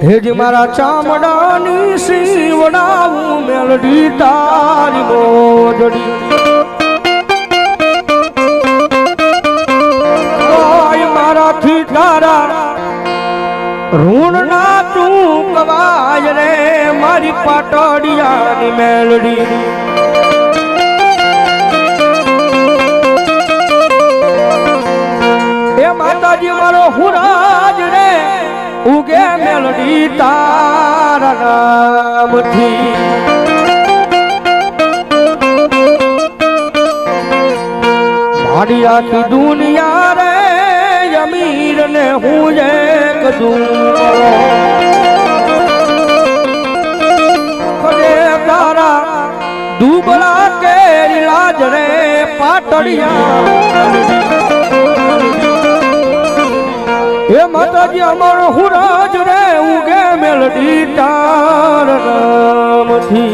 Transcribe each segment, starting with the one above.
hedge मारा चामडानी सीवडाऊं melody तारी मोजड़ी ओय मारा थी तारा ऋण ना तू कवाज रे मारी पाटोड़िया नी मेलडी ए माताजी मारो हुराज रे उगे मेलडी तारा नाम थी मारी आखी दुनिया रे अमीर ने हूँ एक दूरे तारा दूबला के इलाज रे पाटड़िया ए माताजी अमर हुराज रे उगे मेलडी तार नाम थी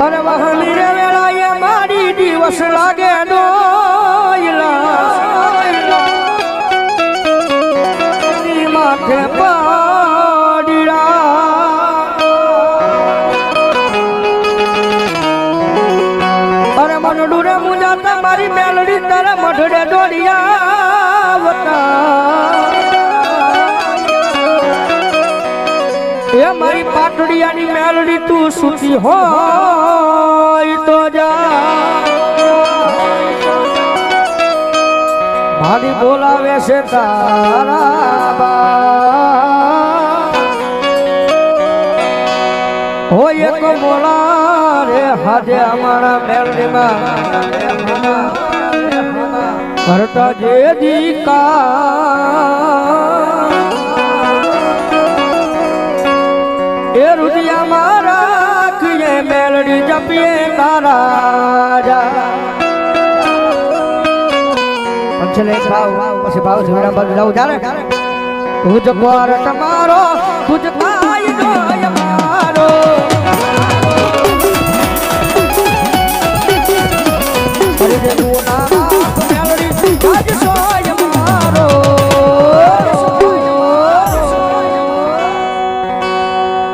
अरे वहानी रे वेला ये मारी दिवस लागे डोयला माथे पाड़ीड़ा अरे मनडू रे मुझा मारी मेलडी तारा मठड़े डोड़िया बता ये मारी पाटड़िया नी मेलडी तू सुखी हो तो जा भागी बोलावे से तारा बा हो ये को बोला रे हाजे हमारा मेलडी में करता जे दी का ए रुदिया मारा किए मेलडी जपिए तारा जा पंचले भाव पछे भाव झगड़ा बल जाऊ जा रे तुझ द्वार तुम्हारो तुझ काई गो मारो अरे जे तू ना मेलडी आज सोय मारो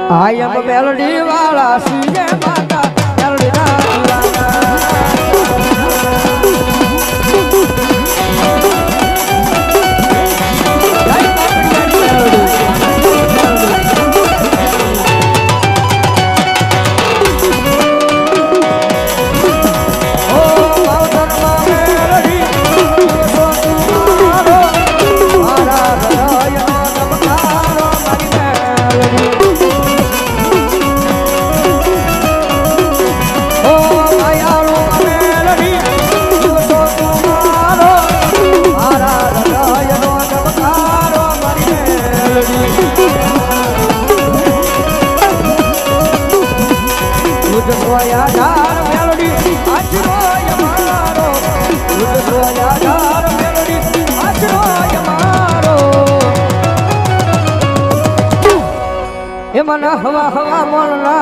I am a melody wala siye mata melody na मन हवा हवा मन ना